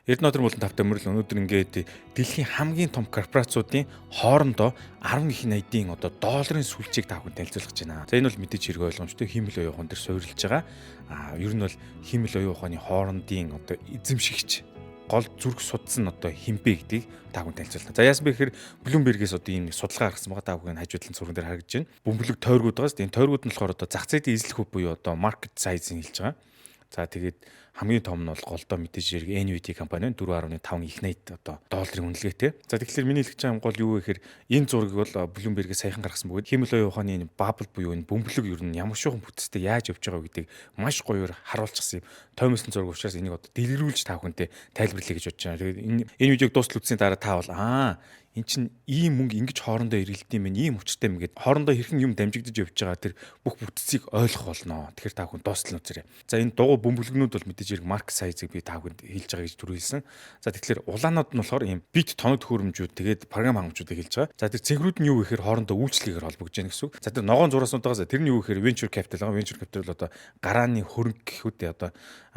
Эрдэнэ болон тавтай мөрөл өнөөдөр ингээд дэлхийн хамгийн том корпорациудын хоорондоо 10 их найдын долларын сүлжээг та бүхэнд танилцуулах гэж байна. За энэ бол мэдээж хэрэг ойлгомжтой хиймэл оюун ухаан дээр суурилж байгаа. Ер нь бол хиймэл оюун ухааны хоорондын эзэмшигч гол зүрх судсан хинбэ гэдгийг та бүхэнд танилцуулна. За яасан бэ гэхээр Bloomberg-ээс ийм судалгаа гаргасан байгаа. Та бүхэн хажуудлын зурган дээр харагдаж байна. Бөмбөлөг тойргууд байгаас энэ тойргууд нь болохоор зах зээлийн эзлэх хөв буюу market size-ыг хэлж байгаа. За тэгээд хамгийн том нь бол голдоо мэдээж хэрэг NVIDIA компани 4.5 их найт долларын үнэлгээтэй. За тэгэхээр миний хэлж байгаа юм гол юу вэ гэхээр энэ зургийг бол Bloomberg-ээс саяхан гаргасан бөгөөд хиймэл оюун ухааны bubble буюу энэ бөмбөлөг ер нь ямар шугам бүтцтэй яаж явж байгаа гэдгийг маш гоёор харуулчихсан юм. Томьёосон зураг учраас энийг дэлгэрүүлж та бүхэнтэй тайлбарлая гэж бодож байна. Тэгээд энэ видеог дуустал үзсний дараа та бол эн чинь ийм мөнгө ингэж хоорондоо эргэлдэм юм, ийм учиртай юм гээд хоорондоо хэрхэн юм дамжигдаж явж байгаа тэр бүх бүтцийг ойлгох болно. Тэгэхээр та бүхэн дуустал үзээрэй. За энэ дугуй бөмбөлгнүүд бол мэдээж хэрэг марк сайзыг би та бүхэнд хэлж байгаа гэж түрүүлсэн. За тэгэхээр улаанууд нь болохоор ийм бит тоног төхөөрөмжүүд тэгээд програм хангамжуудыг хэлж байгаа. За тэр цэгрүүд нь юу гэхээр хоорондоо үйлчлэгээр холбогдож байгаа гэсэн үг. За тэр ногоон зураснуудаас тэрний юу гэхээр venture capital байгаа. Venture capital бол гарааны хөрөнгө гэхүүдээ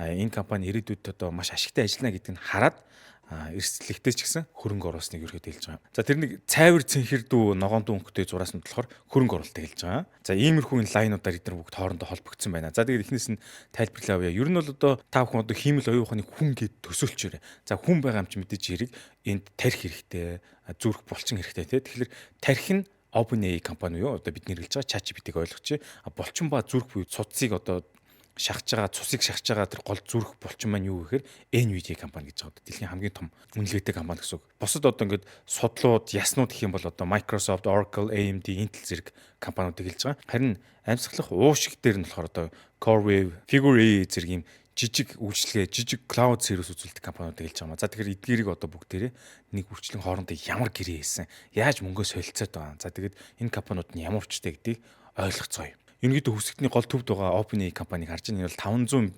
энэ компани ирээдүйд маш ашигтай ажиллана гэдгийг хараад эрсдлэгтэй ч гэсэн хөрөнгө оруулсныг ерөөдөө хэлж байгаа. За тэрнийг цайвар цэнхэрдүү ногоон дүнхтэй зураас нь болохоор хөрөнгө оруулалтыг хэлж байгаа. За иймэрхүү энэ лайнуудаар эдгээр бүгд хоорондоо холбогдсон байна. За тэгээд эхнээс нь тайлбарлаа авъя. Ер нь бол та бүхэн хиймэл оюун ухааны хүн гэд төсөөлчөөрэй. За хүн байгаа юм чи мэдээж хэрэг энд тарих хэрэгтэй, зүрх булчин хэрэгтэй тий. Тэгэхээр тарих нь OpenAI компани юу бидний хэлж байгаа ChatGPT-г ойлгочих. Булчин ба зүрх буюу цуцыг шахаж байгаа цусыг шахаж байгаа тэр гол зүрх булчин маань юу гэхээр NVIDIA компани гэж байгаа. Дэлхийн хамгийн том үнэлгээтэй компани гэсэн үг. Бусад ингээд судлууд, яснууд гэх юм бол Microsoft, Oracle, AMD, Intel зэрэг компаниудыг хэлж байгаа. Харин амьсгалах уушиг дээр нь болохоор CoreWeave, Figure зэрэг юм жижиг үйлчлэгээ, жижиг cloud service үзүүлдэг компаниудыг хэлж байгаа. За тэгэхээр эдгээрийг бүгдээрээ нэг үрчлэн хоорондоо ямар гэрээ хийсэн, яаж мөнгөө солилцоод байгаа. За тэгээд энэ компаниуд нь ямар учиртай гэдгийг ойлгоцгоё. Ерөнхийдөө хүсэгтний гол төвд байгаа OpenAI компанийг харж байна. Энэ бол 500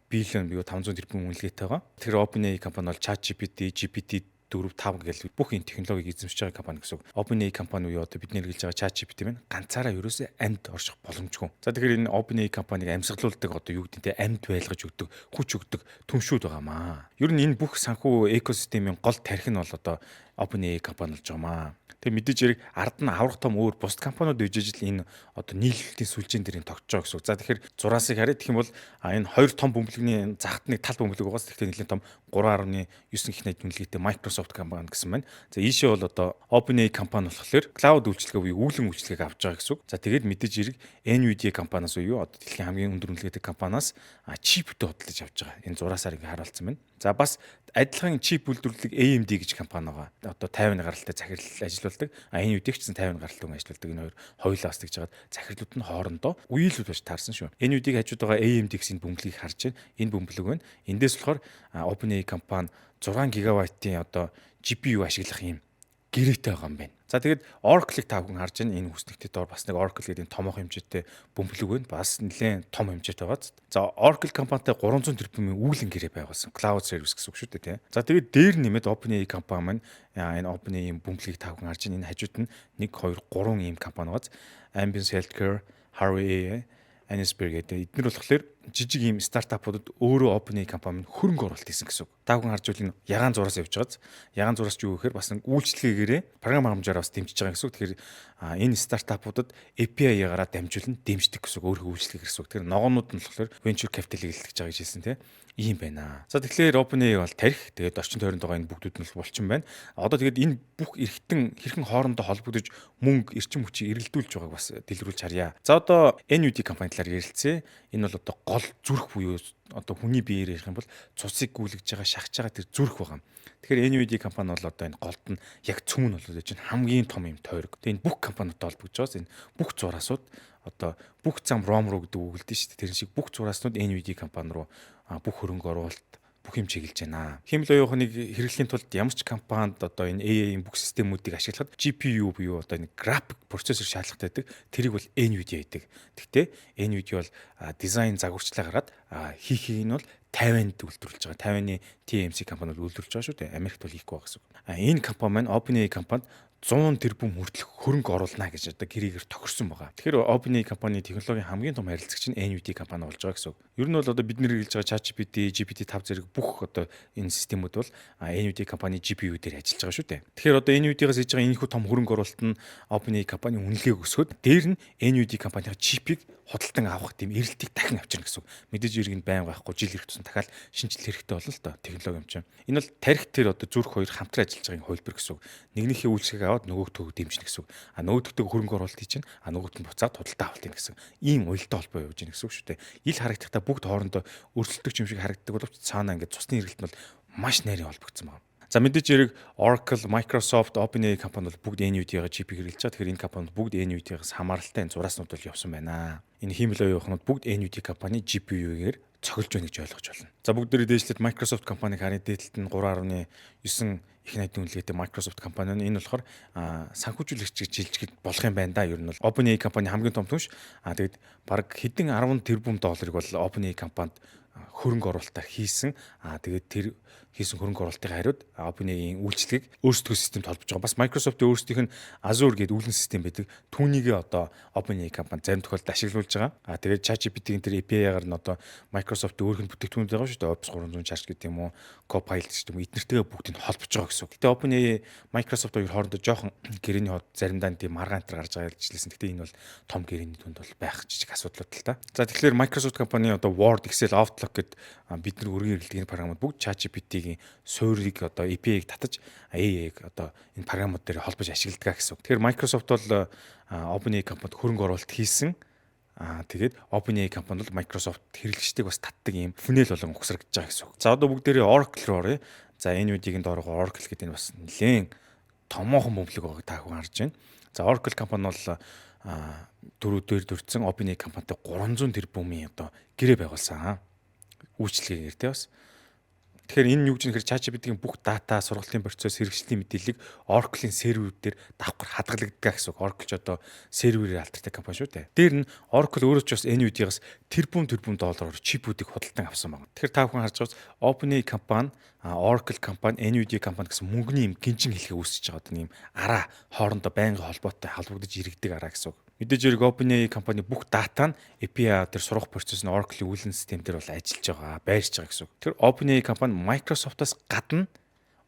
биллион бие 500 тэрбум үнэлгээтэй байгаа. Тэгэхээр OpenAI компани бол ChatGPT, GPT-4, 5 гэл бүх энэ технологиг эзэмшиж байгаа компани гэсэн үг. OpenAI компани уу бидний хэлж байгаа ChatGPT маань ганцаараа ерөөсөө амьд орших боломжгүй. За тэгэхээр энэ OpenAI компаниг амьсгалуулдаг юу гэдэг нь амьд байлгаж өгдөг, хүч өгдөг түншүүд байгаамаа. Ер нь энэ бүх санхүү экосистемийн гол тарих нь бол OpenAI компани болж байгаамаа. Тэг мэдээж хэрэг ард нь аврах том өөр бус компаниуд үжиж л энэ нийлүүлэлтийн сүлжээн дээрийн тогтжоо гэсэн үг. За тэгэхээр зураасыг харъя гэх юм бол энэ хоёр том бөмбөлөгний загт нэг тал бөмбөлөг байгаас тэгэхээр нэлээд том 3.9 их найд үнэлгээтэй Microsoft компани гэсэн байна. За ийшээ бол OpenAI компани болохоор cloud үйлчилгээ буюу үүлэн үйлчилгээг авч байгаа гэсэн үг. За тэгээд мэдээж хэрэг NVIDIA компаниас уу дэлхийн хамгийн өндөр үнэлгээтэй компаниас чиптэй хөдөлж авч байгаа. Энэ зураасаар ингэ харуулсан байна. За бас адилхан чип үйлдвэрлэдэг AMD гэж компани байгаа. 50-ны гаралтай захирал ажилладаг. Энэ үеигч гэсэн 50-ны гаралтай ажилладаг. Энэ хоёр хоёулаас тэгж жагаад захирлууд нь хоорондоо үеилүүд болж таарсан шүү. Энэ үеиг хажууд байгаа AMD гэсэн бөмбөлгийг харж байна. Энэ бөмбөлөг байна. Эндээс болохоор OpenAI компани 6 гигабайтын GPU ашиглах юм гэрээтэй байгаа юм байна. За тэгээд Oracle-ыг та бүхэн харж байна. Энэ хүснэгтэй доор бас нэг Oracle гэдэг энэ томоохон хэмжээтэй бөмбөлөг байна. Бас нэлээд том хэмжээтэй байгаа. За Oracle компанитай 300 тэрбумын үүлэн гэрээ байгуулсан. Cloud service гэсэн үг шүү дээ, тийм. За тэгээд дээр нэмээд OpenAI компани маань энэ OpenAI бөмбөлөгийг та бүхэн харж байна. Энэ хажууд нь 1 2 3 ийм компани байгаа. Ambience Healthcare, Harvey AI, Anisberg гэдэг эдгээр болохоор жижиг ийм стартапуудад өөрөө OpenAI компани хөрөнгө оруулалт хийсэн гэсэн үг. Та бүхэн харж байвал энэ ягаан зураас явж байгааз. Ягаан зураас юу гэхээр бас нэг үйлчлэгээрээ програм хангамжаар бас дэмжиж байгаа гэсэн үг. Тэгэхээр энэ стартапуудад API-ягаараа дамжуулан дэмждэг гэсэн үг. Өөрийнхөө үйлчлэг гэсэн үг. Тэгэхээр ногоонууд нь болохоор venture capital-ыг илтгэж байгаа гэж хэлсэн тийм. Ийм байна. За тэгэхээр OpenAI бол тарих. Тэгээд орчин тойронд байгаа энэ бүгдүүд нь булчин байна. Одоо тэгээд энэ бүх эргэтэн хэрхэн хоорондоо холбогдож мөнгө эрчим хүчийг эргэлдүүлж байгааг бас дэлгэрүүлж харъя. За одоо NVIDIA компани талаар ярилцъя. Энэ бол гол зүрх буюу хүний биеэр ярих юм бол цусыг гүйлгэж байгаа шахаж байгаа тэр зүрх байгаа. Тэгэхээр NVIDIA компани бол энэ голд нь яг цөм нь бол чинь хамгийн том юм тойрог. Тэгээ энэ бүх компаниудтай холбогдож байгаас энэ бүх зураасууд бүх зам ROM руу гэдэг үг үлдэн шүү дээ. Тэр шиг бүх зурааснууд NVIDIA компани руу бүх хөрөнгө оруулалт бүх юм чиглэж байна. Хиймэл оюун ухааныг хэрэглэхийн тулд ямар ч компанид энэ AI-ийн бүх системүүдийг ашиглахад GPU буюу энэ график процессор шаардлагатай байдаг. Тэрийг бол NVIDIA гэдэг. Гэхдээ NVIDIA бол дизайн загварчлаа гараад хийхийг нь бол Тайванд үйлдвэрлэж байгаа. Тайваны TMC компани бол үйлдвэрлэж байгаа шүү дээ. Америкт бол хийхгүй байгаа гэсэн. Энэ компани маань OpenAI компанид 100 тэрбум хүртэлх хөрөнгө оруулна гэж одоо гэрээгээр тохирсон байгаа. Тэгэхээр OpenAI компани технологийн хамгийн том харилцагч нь NVIDIA компани болж байгаа гэсэн. Ер нь бол одоо бид нэр хэлж байгаа ChatGPT, GPT-5 зэрэг бүх одоо энэ системүүд бол NVIDIA компани GPU дээр ажиллаж байгаа шүү дээ. Тэгэхээр одоо NVIDIA-гаас хийж байгаа энэхүү том хөрөнгө оруулалт нь OpenAI компани үнэлгээг өсгөөд дээр нь NVIDIA компанийн чипийг худалдан авах тийм эрэлтийг дахин авчирна гэсэн. Мэдээж иргэн байн байхгүй жил ирэх тусам дахиад шинжил хэрэгтэй болно л доо технологи юм чинь. Энэ бол тарих тэр одоо зүрх хоёр хамтран ажиллаж байгаагийн хувилбар гэсэн. Нэгнийхээ үйлчлэгийг аваад нөгөөдгөө дэмжинэ гэсэн. Нөгөөдгөө хөрөнгө оруулалт хийж чинь нөгөөд нь буцаад худалдаа авалт юм гэсэн. Ийм уялдаа холбоо явуулж байна гэсэн үг шүү дээ. Ил харагдахтаа бүгд хоорондоо өрсөлдөгч юм шиг харагддаг боловч цаанаа ингээд цусны эргэлт нь бол маш нарийн холбогдсон байна. За мэдээж хэрэг Oracle, Microsoft, OpenAI компани бол бүгд NVIDIA-га GPU хэрэглэж байгаа. Тэгэхээр энэ компанид бүгд NVIDIA-гаас хамааралтай энэ зураснууд бол явсан байна. Энэ хиймэл оюухнууд бүгд NVIDIA компани GPU-гээр цохилж байна гэж ойлгож байна. За бүгдээрээ дээшлээд Microsoft компаниг харъя. Дээдлэлт нь 3.9 их найдын үнэлгээтэй Microsoft компани нь энэ болохоор санхүүжүүлэгч гэж жилжих болох юм байна да. Ер нь бол OpenAI компани хамгийн том түнш. Тэгээд бараг хэдэн 10 тэрбум долларыг бол OpenAI компанид хөрөнгө оруулалтаар хийсэн. Тэгээд тэр хийсэн хөрөнгө оруулалтын хариуд OpenAI-ийн үйлчлэгийг өөрсдөө системд холбож байгаа. Бас Microsoft-ийн өөрсдийнх нь Azure гэдэг үүлэн систем байдаг. Түүнийгээ одоо OpenAI компани зарим тохиолдолд ашиглуулж байгаа. Тэгээд ChatGPT-ийн тэр API-гаар нь одоо Microsoft-ийн өөрийнх нь бүтээгдэхүүнүүд байгаа шүү дээ. Office 360 гэдэг юм уу, Copilot гэдэг юм уу, эднэртэйгээ бүгдийг нь холбож байгаа гэсэн. Гэтэ OpenAI, Microsoft хоёр хоорондоо жоохон гэрээний хот заримдаа тийм маргаан антар гарч байгаа хэлжлээсэн. Гэтэ энэ бол том гэрээний түнд бол байх жижиг асуудлууд л та. За тэгэхээр Microsoft компани одоо Word, Excel, Outlook гэдэг бид нар өргөн хэрэглэдэг програмууд бүгд ChatGPT-ийн суурийг одоо API-г татаж AI-г одоо энэ програмууд дээр холбож ашигладаг гэсэн. Тэгэхээр Microsoft бол OpenAI компанид хөрөнгө оруулалт хийсэн. Тэгээд OpenAI компани бол Microsoft хэрэглэгчдийг бас татдаг юм фүнэл болон ухсрагдж байгаа гэсэн. За одоо бүгдээрээ Oracle руу оръё. За NVIDIA-гийн доороо Oracle гэдэг нь бас нэлээд томоохон бөмбөлөг байгааг та бүхэн харж байна. За Oracle компани бол дөрөвдөр дурдсан OpenAI компанитай 300 тэрбумын одоо гэрээ байгуулсан. Үйлчлэгээр тий бас. Тэгэхээр энэ юу гэж нэхэр ChatGPT-ийн бүх дата, сургалтын процесс, хэрэгжлийн мэдээллийг Oracle-ийн серверүүд дээр давхар хадгалагддаг гэсэн үг. Oracle ч одоо серверээр алдартай компани шүү дээ. Дээр нь Oracle өөрөө ч бас NVIDIA-гаас тэрбум доллараар чипүүдийг худалдан авсан байна. Тэгэхээр та бүхэн харж байгаас OpenAI компани, Oracle компани, NVIDIA компани гэсэн мөнгөний юм гинжин хэлхээ үүсэж байгаа одоо юм араа хоорондоо байнгын холбоотой халбогдож иргэдэг араа гэсэн үг. Мэдээж хэрэг OpenAI компани бүх дата нь API дээр сурах процесс нь Oracle-ийн үүлэн систем дээр бол ажиллаж байгаа, байршиж байгаа гэсэн үг. Тэр OpenAI компани Microsoft-аас гадна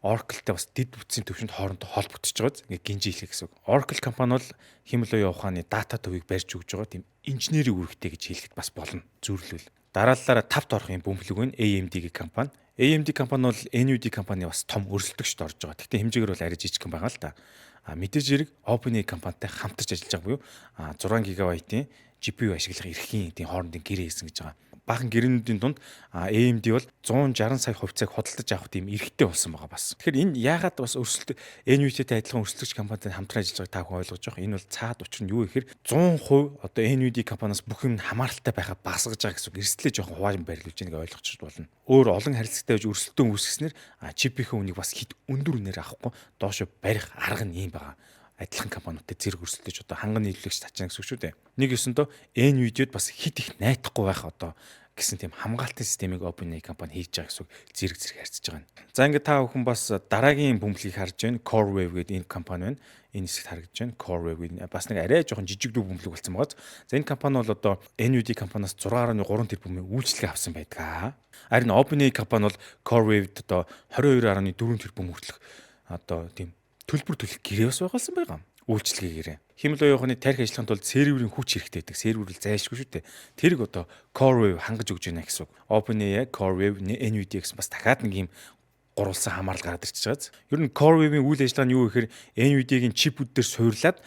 Oracle-тай бас дэд бүтцийн төвшөнд хоорондоо холбогдож байгаа ингээ гинжин хэлхээ гэсэн үг. Oracle компани бол хэмэл оюун ухааны дата төвийг барьж өгж байгаа тийм инженерийн үүрэгтэй гэж хэлэхэд бас болно. Зөвлөл. Дараалалаараа тавт орох юм бөмбөлөг нь AMD гэх компани. AMD компани бол NVIDIA компани бас том өрсөлдөгчд орж байгаа. Гэхдээ хэмжээгээр бол арай жижигхэн байгаа л да. Мэдээж хэрэг OpenAI компанитай хамтарч ажиллаж байгаа буюу 6 ГБ-ийн GPU ашиглах эрхийн тийм хоорондын гэрээ хийсэн гэж байгаа. Баахан гэрээнүүдийн дунд AMD бол 160 сая хувьцааг худалдаж авах тийм эрхтэй болсон байгаа бас. Тэгэхээр энэ яагаад бас NVIDIA-тай адилхан өрсөлдөгч компанитай хамтран ажиллаж байгааг та бүхэн ойлгож байгаа. Энэ бол цаад учир нь юу гэхээр 100% одоо NVIDIA компаниас бүх юм хамааралтай байхаа багасгаж байгаа гэсэн. Эрсдлээ жоохон хуваан байрлуулж байгааг ойлгочих болно. Өөр олон харилцагтай байж өрсөлдөөн үүсгэснээр чипийнхээ үнийг бас хит өндөр үнээр авахгүй доошо барих арга нь юм байгаа. Адилхан компаниудтай зэрэг өрсөлдөж одоо ханган нийлүүлэгч татчихна гэсэн үг шүү дээ. Нэг ёсондоо NVIDIA-д бас хит их найдахгүй байх одоо гэсэн тийм хамгаалтын системийг OpenAI компани хийж байгаа гэсэн үг зэрэг харьцаж байгаа юм. За ингээд та бүхэн бас дараагийн бөмбөлгийг харж байна. CoreWeave гэдэг энэ компани байна. Энэ хэсэгт харагдаж байна. CoreWeave бас нэг арай жоохон жижиг дүү бөмбөлөг болсон байгаа. За энэ компани бол одоо NVIDIA компаниас 6.3 тэрбумын үйлчлэг авсан байдаг. Харин OpenAI компани бол CoreWeave-д одоо 22.4 тэрбум хүртэлх одоо тийм төлбөр төлөх гэрээ бас байгуулсан байгаа. Үйлчлэгээ гэрээ. Хэмэл оюухны тарих ажиллаханд бол серверийн хүч хэрэгтэй байдаг. Сервер л зайлшгүй шүү дээ. Тэрийг одоо CoreWeave хангаж өгч байна гэсэн үг. OpenAI, CoreWeave, NVIDIA гэсэн бас дахиад нэг юм гурвалсан хамаарал гараад ирчихэж байгаа. Ер нь CoreWeave-ийн үйл ажиллагаа нь юу гэхээр NVIDIA-гийн чипүүд дээр суурлаад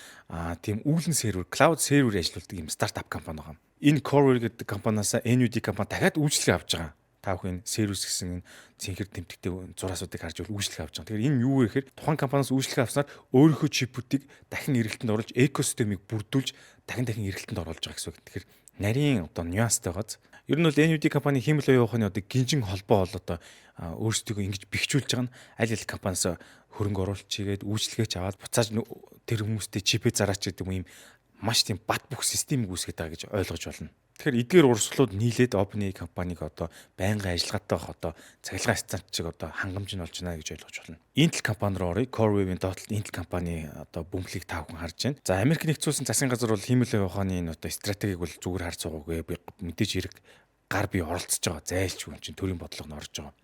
тийм үүлэн сервер, cloud сервер ажиллаулдаг юм стартап компани байгаа. Энэ CoreWeave гэдэг компаниас NVIDIA компани дахиад үйлчлэг авч байгаа. Та бүхэн сервис гэсэн цэнхэр тэмдэгтэй зураасуудыг харж бол үйлчлэг авч байгаа. Тэгэхээр энэ юу вэ гэхээр тухайн компаниас үйлчлэг авснаар өөрийнхөө чипүүдийг дахин эргэлтэнд оруулж экосистемийг бүрдүүлж дахин эргэлтэнд оруулж байгаа гэсэн үг. Тэгэхээр нарийн одоо нюанстай байгааз. Ер нь бол NVIDIA компани хэмэл оюун ухааны одоо гинжин холбоо бол одоо өөрсдөө ингэж бэхжүүлж байгаа нь аль аль компаниас хөрөнгө оруулалт чигээд үйлчлэгээч аваад буцааж тэр хүмүүстэй чипээ зараач гэдэг юм маш тийм бат бөх системийг үүсгэж байгаа гэж ойлгож байна. Тэгэхээр эдгээр урсгалууд нийлээд OpenAI компаниг одоо байнгын ажиллагаатай одоо цахилгаан станц шиг одоо хангамж нь болж байна гэж ойлгож байна. Intel компани руу оръё. CoreWeave-ийн доотлолт Intel компани одоо бөмбөлийг та бүхэн харж байна. За Америк нэгдсэн улсын засгийн газар бол хиймэл яваханы энэ одоо стратегийг бол зүгээр харж байгаагүй. Би мэдээж хэрэг гар бие оролцож байгаа. Зайлшгүй юм чинь төрийн бодлого нь орж байгаа.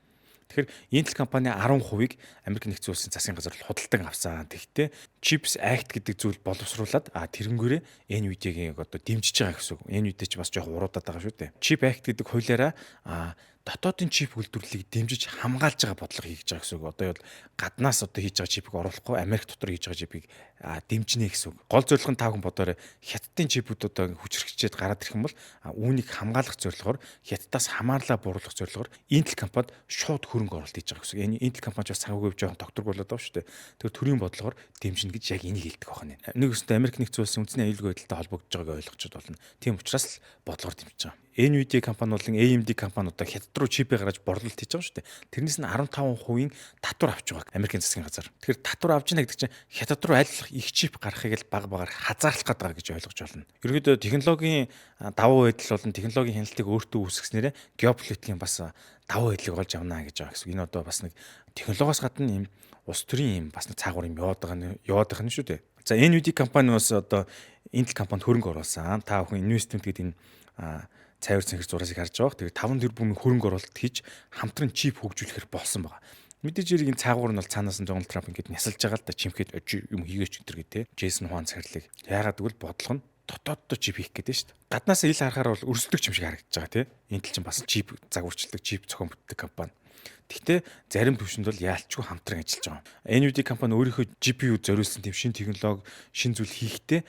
Тэгэхээр Intel компани 10%-ийг Америк нэгдсэн улсын засгийн газар худалдан авсан. Тэгэхдээ Chips Act гэдэг зүйл боловсруулад тэрнгүүрээ NVIDIA-гийн одоо дэмжиж байгаа гэсэн үг. NVIDIA ч бас жоох уруудаад байгаа шүү дээ. Chip Act гэдэг хуулиараа дотоодын чип үйлдвэрлэлийг дэмжиж хамгаалж байгаа бодлого хийж байгаа гэсэн үг. Одоо бол гаднаас одоо хийж байгаа чипийг оруулахгүй Америк дотор хийж байгаа чипийг дэмжинэ гэсэн үг. Гол зорилго нь та хүн бодоорой. Хятадын чипүүд одоо хүчрхчээд гараад ирэх юм бол үүнийг хамгаалах зорилгоор Хятадаас хамаарлаа бууруулах зорилгоор Intel компанид шууд хөрөнгө оруулалт хийж байгаа гэсэн үг. Энэ Intel компани ч бас цагаагүй жоохон тогтворг болоод байгаа шүү дээ. Тэр төрийн бодлогоор дэмжинэ гэж яг энийг хэлдэг байна. Нэг өстө Америк нэгдсэн улсын үндэсний аюулгүй байдалтай холбогдож байгааг ойлгочод болно. Тийм учраас л бодлогоор дэмжиж байгаа. NVIDIA компани болон AMD компаниудаа Хятад руу чипээ гаргаж борлуулалт хийж байгаа шүү дээ. Тэрнээс нь 15% татвар авч байгаа Америкийн засгийн газар. Тэгэхээр татвар авч яана гэдэг чинь Хятад руу аль их чип гарахыг л баг багаар хазаарлах гээд байгаа гэж ойлгож байна. Ерөнхийдөө технологийн давуу байдал болон технологийн хяналтыг өөртөө үүсгэснээр геополитикийн бас давуу байдлыг олж авна гэж байгаа гэсэн. Энэ одоо бас нэг технологиос гадна юм улс төрийн юм бас нэг цаагуур юм яваад байгаа нь шүү дээ. За NVIDIA компани бас одоо Intel компанид хөрөнгө оруулсан. Та бүхэн инвестмент гэдэг энэ цайвар цэнхэр зураасыг харж байгаа. Тэгээд 5 тэрбумын хөрөнгө оруулалт хийж хамтран чип хөгжүүлэхээр болсон байгаа. Мэдээж хэрэг энэ цаагуур нь бол цаанаас нь Дональд Трамп ингэж нясалж байгаа л да чимхэд юм хийгээч гэдэг те. Джейсон Хуан цахирлыг. Яагаад гэвэл бодлого нь дотооддоо чип хийх гэдэг шүү дээ. Гаднаас ил харахаар бол өрсөлдөгч юм шиг харагдаж байгаа те. Intel чинь бас чип загварчилдаг, чип зохион бүтдэг компани. Гэхдээ зарим төвшөнд бол яалтчгүй хамтран ажиллаж байгаа. NVIDIA компани өөрийнхөө GPU зориулсан тийм шинэ технологи, шинэ зүйл хийхдээ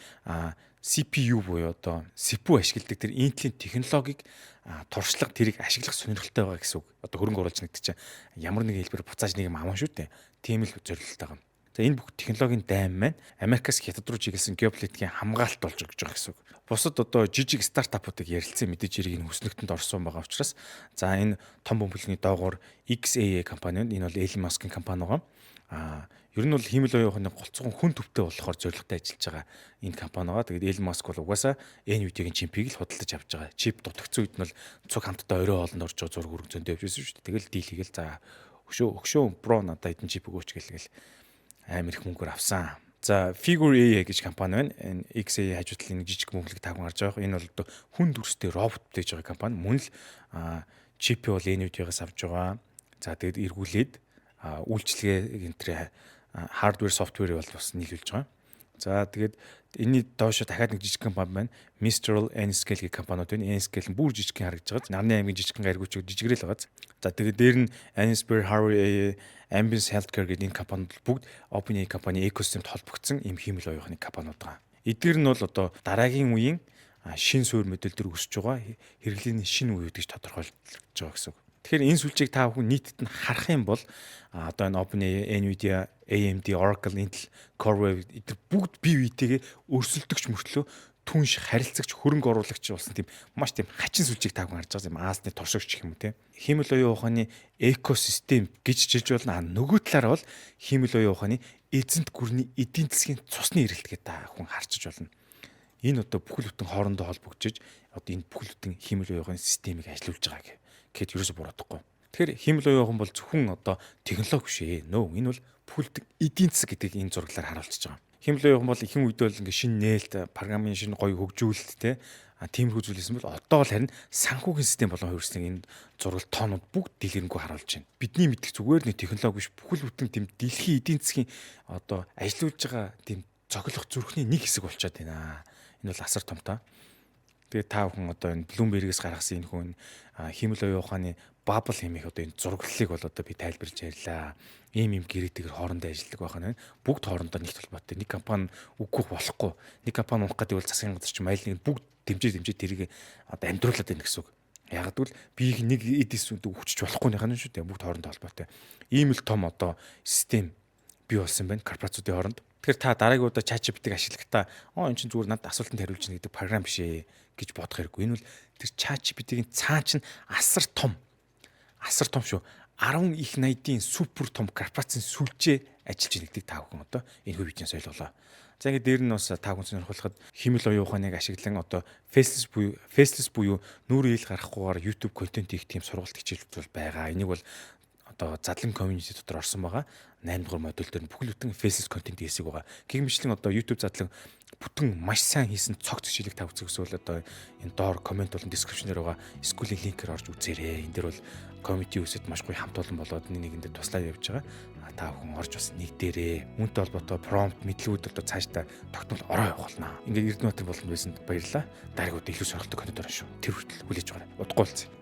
CPU буюу одоо CPU ашигладаг тэр Intel-ийн технологиг туршлага тэрийг ашиглах сонирхолтой байгаа гэсэн үг. Одоо хөрөнгө оруулж нэгдэг чинь ямар нэгэн хэлбэр буцааж нэг юм авах шүү дээ. Тийм л зорилттой байгаа. За энэ бүх технологийн дайм маань Америкаас Хятад руу чиглэсэн геополитикийн хамгаалалт болж өгч байгаа гэсэн үг. Бусад одоо жижиг стартапуудыг ярилцсан мэдээж хэрэг энэ хүснэгтэнд орсон байгаа учраас за энэ том бөмбөлгийн доогуур XAI компани энэ бол Elon Musk-ийн компани байгаа. Ер нь бол хиймэл оюухны голцгон хүн төвтэй болохоор зорилготой ажиллаж байгаа энэ компани байгаа. Тэгээд Elon Musk бол угаасаа NVIDIA-гийн чипийг л худалдаж авч байгаа. Чип дутагдсан үед нь бол цуг хамтдаа орой хоолнд орж байгаа зураг хөрөнгө зөндөө явжсэн шүү дээ. Тэгэл дийл хийгээл за өшөө про надад эдэн чип өгөөч гээл амар их мөнгөөр авсан. За Figure AI гэж компани байна. Энэ XAI хажуудлын нэг жижиг мөнгөлөг тагван гарч байгаа. Энэ бол одоо хүн дүрстэй робот бүтээж байгаа компани. Мөн л чипээ бол NVIDIA-гаас авч байгаа. За тэгээд эргүүлээд үйлчлэгээ энтрээ hardware software бол бас нийлүүлж байгаа. За тэгээд энэний доошо дахиад нэг жижиг компани байна. Mistral, N-Scale гэх компаниуд байна. N-Scale нь бүр жижигхэн харагдаж байгаа. Нарны аймгийн жижигхэн гаргуучуд жижигрэл байгаа. За тэгээд дээр нь Anspire, Harvey, Ambient Healthcare гэдэг энэ компаниуд бүгд OpenAI компани экосистемд холбогдсон ийм хиймэл оюухны компаниуд байгаа. Эдгээр нь бол одоо дараагийн үеийн шин суурь модельдэр өсөж байгаа хэрэглээний шин үе гэж тодорхойлж байгаа гэсэн үг. Тэгэхээр энэ сүлжээг та бүхэн нийтэд нь харах юм бол одоо энэ OpenAI, NVIDIA, AMD, Oracle, Intel, CoreWeave эдгээр бүгд бие биетэйгээ өрсөлдөгч мөртлөө түнш харилцагч хөрөнгө оруулагч болсон тийм маш тийм хачин сүлжээг та бүхэн харж байгаа юм аасны торшогч гэх юм уу те. Хиймэл оюун ухааны экосистем гэж жиж болно. Нөгөө талаараа бол хиймэл оюун ухааны эзэнт гүрний эдийн засгийн цусны эрэлтгээ та бүхэн харчиж болно. Энэ одоо бүхэл бүтэн хоорондоо холбогдож одоо энэ бүхэл бүтэн хиймэл оюун ухааны системийг ажилуулж байгаа гэхэд ерөөсө буруудахгүй. Тэгэхээр хиймэл оюун ухаан бол зөвхөн одоо технологи биш ээ. Нөө энэ бол бүхэл бүтэн эдийн засаг гэдгийг энэ зураглаар харуулж байгаа. Хиймэл оюун ухаан бол ихэнх үед бол ингээ шинэ нээлт, програмын шинэ гоё хөгжүүлэлт те тиймэрхүү зүйлсэн бол одоо л харин санхүүгийн систем болон хувирсныг энэ зургал тоонууд бүгд дэлгэрэнгүй харуулж байна. Бидний мэдих зүгээр нэг технологи биш бүхэл бүтэн тийм дэлхийн эдийн засгийн одоо ажилуулж байгаа тийм цоглох зүрхний нэг хэсэг болчиход байна. Энэ бол асар том та. Тэгээ та бүхэн одоо энэ Bloomberg-ээс гаргасан энэ хүн хиймэл оюун ухааны bubble хэмээх одоо энэ зураглалыг бол одоо би тайлбарлаж ярьлаа. Ийм гэрээтэйгэр хоорондоо ажилладаг байх нь бүгд хоорондоо нэг толботой. Нэг компани үгүйх болохгүй. Нэг компани унах гэдэг бол засгийн газар ч майлныг бүгд дэмжиж тэрийг одоо амьдруулад байна гэсэн үг. Яг гэвэл би нэг эдис үнд өвчж болохгүй нөхөн шүү дээ. Бүгд хоорондоо холбоотой. Ийм л том одоо систем бий болсон байна корпорацуудын хооронд. Тэгэхээр та дараагийн удаа ChatGPT-г ашиглахдаа энэ чинь зүгээр надад асуултанд хариулж байгаа гэдэг програм биш ээ гэж бодох хэрэггүй. Энэ бол тэр ChatGPT-гийн цаан чинь асар том шүү. 10 их 80-ийн супер том корпорацийн сүлжээ ажиллаж байгаа гэдгийг та бүхэн одоо энэ видеоноос ойлголоо. За ингээд дээр нь бас та хүн сонирхолтой химэл оюун ухааныг ашиглан одоо faceless буюу нүүр ил гарахгүйгээр YouTube контент хийх тийм сургалт хичээлүүд бол байгаа. Энийг бол одоо задлан community дотор орсон байгаа. 8 дугаар модуль дээр бүхэл бүтэн faceless контент хийсэг байгаа. Гэгмэчлэн одоо YouTube задлан бүтэн маш сайн хийсэн цогц хичээлийг та үзэх гэсэн бол одоо энэ доор комент болон description дээр байгаа скуулийн линкээр орж үзээрэй. Энэ дээр бол community үсэд маш гоё хамт олон болоод нэг дээр туслаад явж байгаа. Та бүхэн орж бас нэгдээрээ үүнтэй холбоотой prompt мэдлгүүд одоо цаашдаа тогтмол ороо явах болно. Ингээд Эрдэнэбаатар болонд байсан баярлалаа. Дараагийн удаа илүү сонирхолтой контент орно шүү. Тэр хүртэл хүлээж байгаарай. Удахгүй болцгоо.